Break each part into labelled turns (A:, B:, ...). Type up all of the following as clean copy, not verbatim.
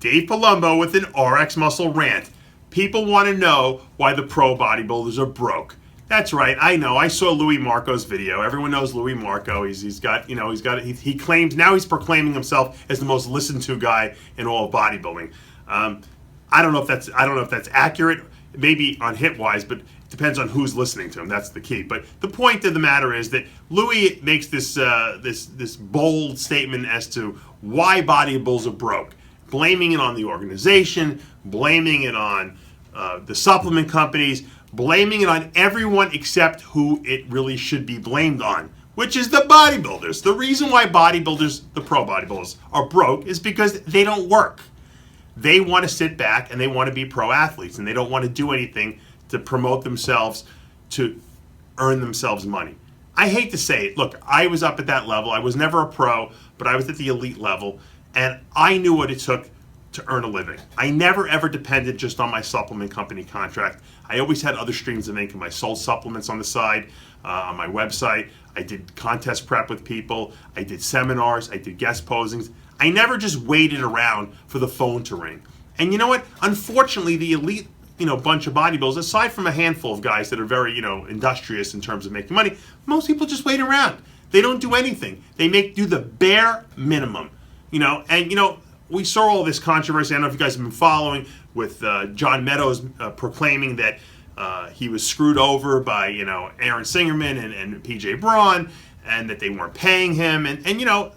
A: Dave Palumbo with an RxMuscle rant. People want to know why the pro bodybuilders are broke. That's right, I know. I saw Louis Marco's video. Everyone knows Louis Marco. He claims, now he's proclaiming himself as the most listened to guy in all of bodybuilding. I don't know if that's accurate, maybe on hit-wise, but it depends on who's listening to him. That's the key. But the point of the matter is that Louis makes this bold statement as to why bodybuilders are broke, blaming it on the organization, blaming it on the supplement companies, blaming it on everyone except who it really should be blamed on, which is the bodybuilders. The reason why bodybuilders, the pro bodybuilders, are broke is because they don't work. They want to sit back and they want to be pro athletes, and they don't want to do anything to promote themselves, to earn themselves money. I hate to say it. Look, I was up at that level. I was never a pro, but I was at the elite level, and I knew what it took to earn a living. I never ever depended just on my supplement company contract. I always had other streams of income. I sold supplements on the side, on my website. I did contest prep with people. I did seminars. I did guest posings. I never just waited around for the phone to ring. And you know what? Unfortunately, the elite, bunch of bodybuilders, aside from a handful of guys that are very, industrious in terms of making money, most people just wait around. They don't do anything. They do the bare minimum, we saw all this controversy. I don't know if you guys have been following with John Meadows proclaiming that he was screwed over by, Aaron Singerman and PJ Braun, and that they weren't paying him. And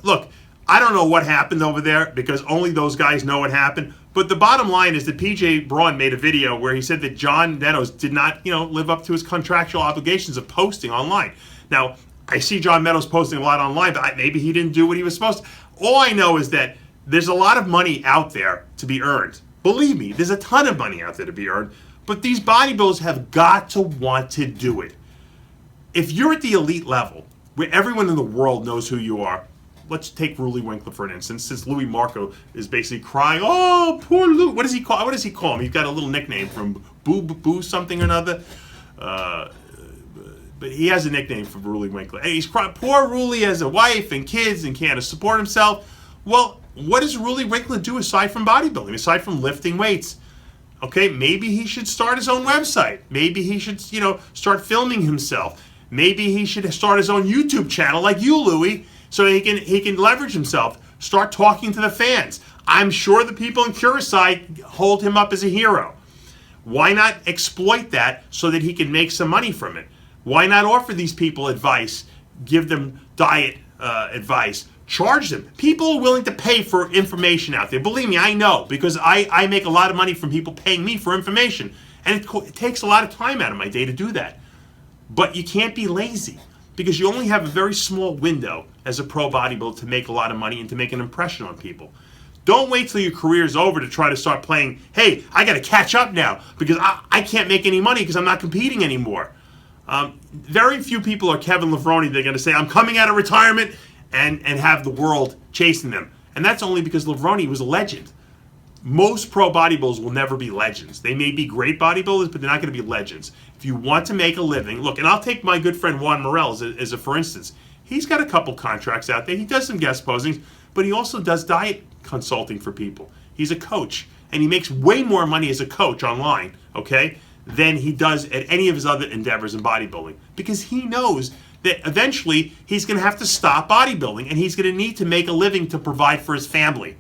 A: look, I don't know what happened over there because only those guys know what happened. But the bottom line is that PJ Braun made a video where he said that John Meadows did not, live up to his contractual obligations of posting online. Now, I see John Meadows posting a lot online, but maybe he didn't do what he was supposed to. All I know is that there's a lot of money out there to be earned. Believe me, there's a ton of money out there to be earned, but these bodybuilders have got to want to do it. If you're at the elite level, where everyone in the world knows who you are, let's take Ruly Winkler for an instance, since Louis Marco is basically crying, oh, poor Lou. What does he call him? He's got a little nickname from Boo something or another. But he has a nickname for Ruly Winkler. Hey, he's crying, poor Ruly has a wife and kids and can't support himself. Well, what does Ruly Winkler do aside from bodybuilding, aside from lifting weights? Okay, maybe he should start his own website. Maybe he should, start filming himself. Maybe he should start his own YouTube channel like you, Louis, so he can leverage himself, start talking to the fans. I'm sure the people in Curacao hold him up as a hero. Why not exploit that so that he can make some money from it? Why not offer these people advice, give them diet advice, charge them? People are willing to pay for information out there. Believe me, I know, because I make a lot of money from people paying me for information. And it takes a lot of time out of my day to do that. But you can't be lazy, because you only have a very small window as a pro bodybuilder to make a lot of money and to make an impression on people. Don't wait till your career is over to try to start playing, hey, I got to catch up now because I can't make any money because I'm not competing anymore. Very few people are Kevin Levrone. They're going to say, I'm coming out of retirement and have the world chasing them. And that's only because Levrone was a legend. Most pro bodybuilders will never be legends. They may be great bodybuilders, but they're not going to be legends. If you want to make a living, look, and I'll take my good friend Juan Morel as a for instance. He's got a couple contracts out there. He does some guest posings, but he also does diet consulting for people. He's a coach, and he makes way more money as a coach online, okay, than he does at any of his other endeavors in bodybuilding, because he knows that eventually he's going to have to stop bodybuilding, and he's going to need to make a living to provide for his family.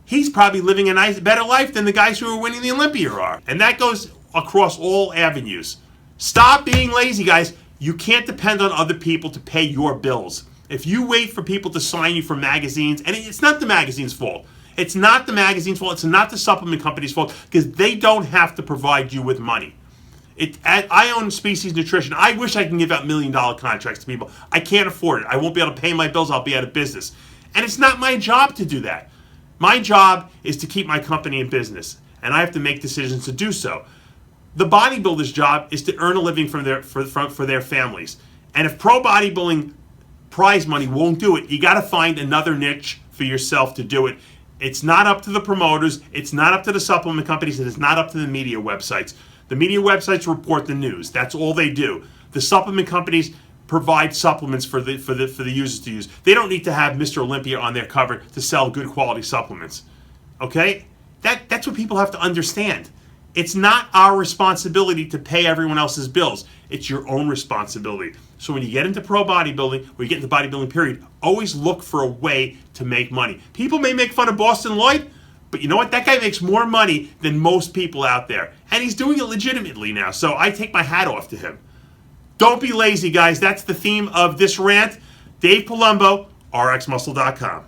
A: He's probably living a better life than the guys who are winning the Olympia are. And that goes across all avenues. Stop being lazy, guys. You can't depend on other people to pay your bills. If you wait for people to sign you for magazines, and it's not the magazine's fault. It's not the magazine's fault. It's not the supplement company's fault, because they don't have to provide you with money. I own Species Nutrition. I wish I can give out $1 million contracts to people. I can't afford it. I won't be able to pay my bills. I'll be out of business. And it's not my job to do that. My job is to keep my company in business, and I have to make decisions to do so. The bodybuilder's job is to earn a living for their families. And if pro bodybuilding prize money won't do it, you got to find another niche for yourself to do it. It's not up to the promoters. It's not up to the supplement companies. And it's not up to the media websites. The media websites report the news. That's all they do. The supplement companies provide supplements for the users to use. They don't need to have Mr. Olympia on their cover to sell good quality supplements. Okay? That's what people have to understand. It's not our responsibility to pay everyone else's bills. It's your own responsibility. So when you get into pro bodybuilding, or you get into bodybuilding period, always look for a way to make money. People may make fun of Boston Lloyd, but you know what? That guy makes more money than most people out there. And he's doing it legitimately now. So I take my hat off to him. Don't be lazy, guys. That's the theme of this rant. Dave Palumbo, RxMuscle.com.